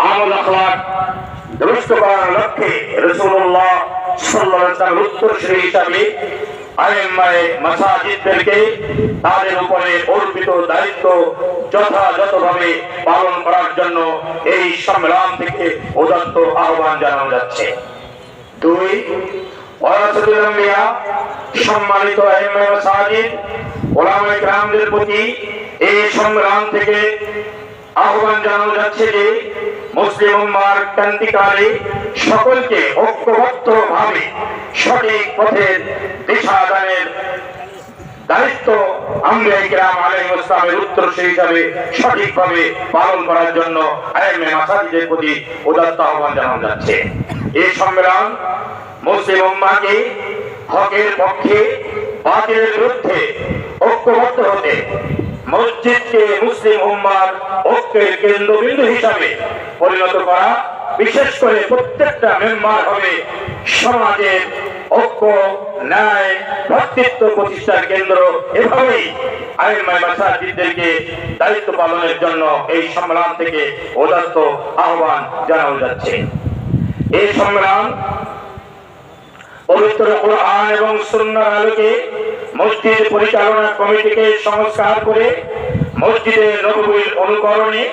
আমল আখলাক দুরুস্ত করার লক্ষ্যে রাসূলুল্লাহ সাল্লাল্লাহু আলাইহি ওয়াসাল্লাম উত্তরসূরি হিসাবে আইম্মায়ে মাসাজিদদেরকে তাদের উপরে অর্পিত দায়িত্ব যথাযথভাবে পালন করার জন্য এই সম্মেলন থেকে উদাত্ত আহ্বান জানানো যাচ্ছে। 2, ওয়ারাসাতুল আম্বিয়া সম্মানিত আইম্মায়ে মাসাজিদ উলামায়ে কেরামদের প্রতি এই সম্মেলন থেকে আহ্বান জানানো যাচ্ছে যে মুসলিম উম্মাহর ক্রান্তিকালে সকলকে ঐক্যবদ্ধভাবে সঠিক পথের দিশা দানের দায়িত্ব আম্বিয়ায়ে কেরাম আলাইহিস সালামের উত্তরসূরি হিসাবে সঠিকভাবে পালন করার জন্য আইম্মায়ে মাসাজিদের প্রতি উদাত্ত আহ্বান জানানো যাচ্ছে। এই সম্মেলন মুসলিম উম্মাহকে হকের পক্ষে বাতিলের বিরুদ্ধে ঐক্যবদ্ধ হতে, মসজিদকে মুসলিম উম্মাহর ঐক্যের কেন্দ্রবিন্দু হিসাবে পরিণত করা, বিশেষ করে প্রত্যেকটা মেম্বার হবে সমাজের ঐক্য, ন্যায়, ভ্রাতৃত্ব প্রতিষ্ঠার কেন্দ্র। এভাবেই আইম্মায়ে মাসাজিদদেরকে দায়িত্ব পালনের জন্য এই সম্মেলন থেকে উদাত্ত আহ্বান জানানো যাচ্ছে। এই সম্মেলন পবিত্র কোরআন এবং সুন্নাহর আলোকে মসজিদ পরিচালনা কমিটিকে সংস্কার করে মসজিদে নববীর অনুকরণে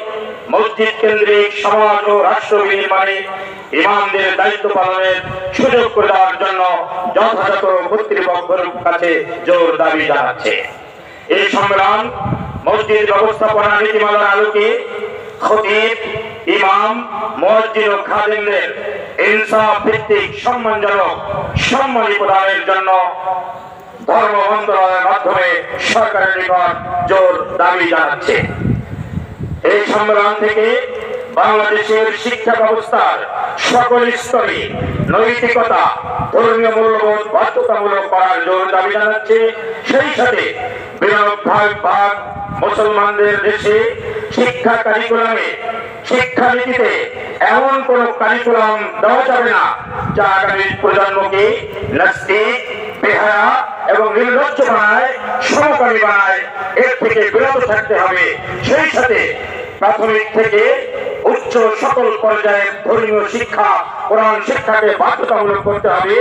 মসজিদ কেন্দ্রিক সমাজ ও রাষ্ট্র বিনির্মাণে ইমামদের দায়িত্ব পালনের সুযোগ করে দেওয়ার জন্য যথাযথ কর্তৃপক্ষের কাছে জোর দাবি জানাচ্ছে। এই সম্মেলন মসজিদ ব্যবস্থাপনা নীতিমালার আলোকে খতিব, ইমাম, মুয়াজ্জিন ও খাদেমদের ইনসাফ ভিত্তিক সম্মানজনক সম্মানী প্রদানের জন্য ধর্ম মন্ত্রণালয়ের মাধ্যমে সরকারের নিকট জোর দাবি জানাচ্ছে। এই সম্মেলন থেকে বাংলাদেশের শিক্ষা ব্যবস্থার সকল স্তরে নৈতিকতা, ধর্মীয় মূল্যবোধ বাধ্যতামূলক করার জোর দাবি জানাচ্ছে। সেই সাথে ভাগ মুসলমানদের দেশে শিক্ষা কারিকুলামে, শিক্ষানীতিতে এমন কোন কারিকুলাম দেওয়া যাবে না যা আগামী প্রজন্মকে নাস্তিক, বেহায়া এবং নির্লজ্জ বানায়, সমকামী বানায়। এর থেকে বিরত থাকতে হবে। সেই সাথে প্রাথমিক থেকে উচ্চ সকল পর্যায়ে ধর্মীয় শিক্ষা, কোরআন শিক্ষাকে বাধ্যতামূলক করতে হবে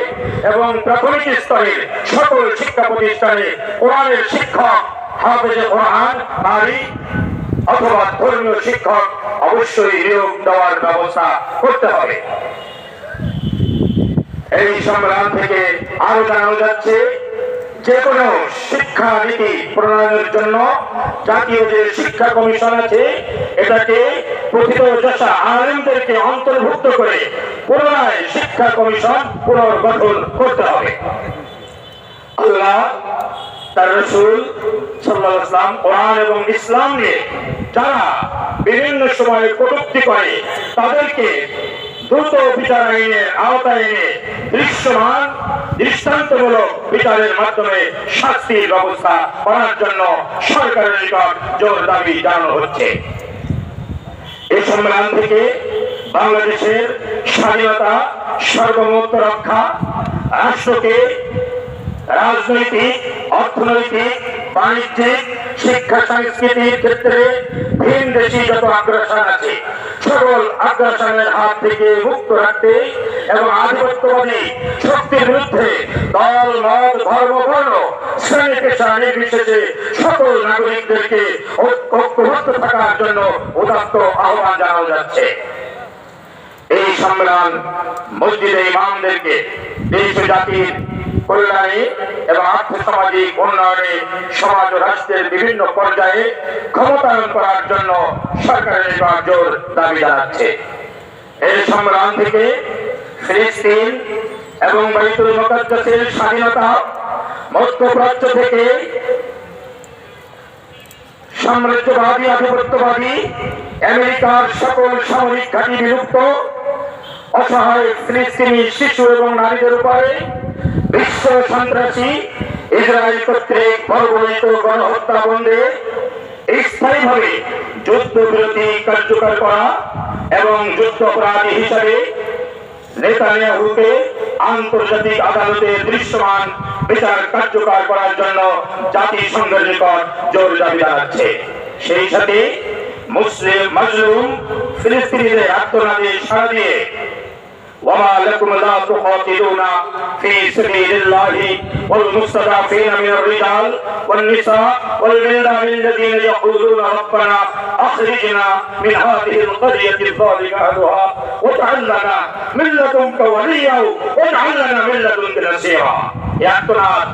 এবং প্রাথমিক স্তরের সকল শিক্ষা প্রতিষ্ঠানে কোরআনের শিক্ষক, হাফেজে কোরআন, নারী অথবা ধর্মীয় শিক্ষক অবশ্যই নিয়োগ দেওয়ার ব্যবস্থা করতে হবে। এই সম্মেলন থেকে আরো জানানো যাচ্ছে যে কোনো শিক্ষা নীতি প্রণয়নের জন্য জাতীয় যে শিক্ষা কমিশন আছে, এটাকে প্রথিতযশা আলেমদেরকে অন্তর্ভুক্ত করে পুনরায় শিক্ষা কমিশন পুনর্গঠন করতে হবে। আল্লাহ তার রাসূল সাল্লাল্লাহু আলাইহি ওয়াসাল্লাম কোরআন এবং ইসলাম নিয়ে যারা বিভিন্ন সময়ে কটূক্তি করে তাদেরকে দ্রুত বিচার আইনের আওতায় এনে দৃশ্যমান দৃষ্টান্তমূলক বিচারের মাধ্যমে শাস্তির ব্যবস্থা করার জন্য সরকারের নিকট জোর দাবি জানানো হচ্ছে। এই সম্মেলন থেকে বাংলাদেশের স্বাধীনতা, সার্বভৌমত্ব রক্ষা, রাষ্ট্রকে রাজনৈতিক, অর্থনৈতিক, বাণিজ্যিক, শিক্ষা, সংস্কৃতির ক্ষেত্রে ভিনদেশী যত আগ্রাসন আছে সকল আগ্রাসনের হাত থেকে মুক্ত রাখতে এবং আধিপত্যবাদী শক্তির বিরুদ্ধে দল, মত, ধর্ম, বর্ণ, শ্রেণী, পেশা নির্বিশেষে সকল নাগরিকদেরকে ঐক্যবদ্ধ থাকার জন্য উদাত্ত আহ্বান জানানো যাচ্ছে। এই সম্মেলন মসজিদে ইমামদেরকে দেশ ও জাতির কল্যাণে এবং আর্থসামাজিক উন্নয়নে সমাজ ও রাষ্ট্রের বিভিন্ন পর্যায়ে ক্ষমতায়ন করার জন্য সরকারের নিকট জোর দাবি জানাচ্ছে। এই সম্মেলন থেকে ফিলিস্তিন এবং বাইতুল মুকাদ্দাসের স্বাধীনতা, মধ্যপ্রাচ্য থেকে সাম্রাজ্যবাদী, আধিপত্যবাদী আমেরিকার সকল সামরিক ঘাঁটি বিলুপ্ত, অসহায় ফিলিস্তিনি শিশু এবং নারীদের উপরে বিশ্ব সন্ত্রাসী ইসরায়েল কর্তৃক বর্বরিত গণহত্যা বন্ধে স্থায়ীভাবে যুদ্ধবিরতি কার্যকর করা এবং যুদ্ধাপরাধী হিসাবে নেতানিয়াহুকে আন্তর্জাতিক আদালতে দৃশ্যমান বিচার কার্যকর করার জন্য জাতিসংঘের নিকট জোর দাবি জানাচ্ছে। সেই সাথে মুসলিম মাজলুম ফিলিস্তিনিদের আত্মনাদে সাড়া দিয়ে وما لكم لا تقاتلون في سبيل الله والمستضعفين من الرجال والنساء والولدان الذين يقولون ربنا أخرجنا من هذه القرية الظالم أهلها واجعل لنا من لدنك وليا واجعل لنا من لدنك نصيرا يا أخوان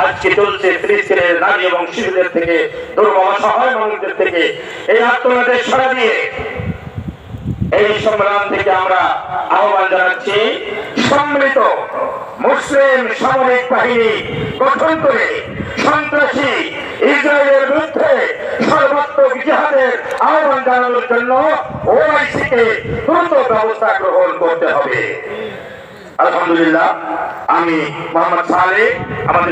আজকে চলছে ফিলিস্তিনের নারী এবং শিশুদের থেকে দুর্বল অসহায় মানুষদের থেকে এই আত্মনাদের সাড়া দিয়ে এই সংগ্রাম থেকে আমরা আহ্বান জানাচ্ছি সম্মিলিত মুসলিম সামরিক বাহিনী গঠন করে সন্ত্রাসী ইসরায়েলের বিরুদ্ধে সর্বাত্মক জিহাদের আহ্বান জানানোর জন্য ওআইসিকে দ্রুত ব্যবস্থা গ্রহণ করতে হবে। আলহামদুলিল্লাহ, আমি মোহাম্মদ সালেহ আমাদের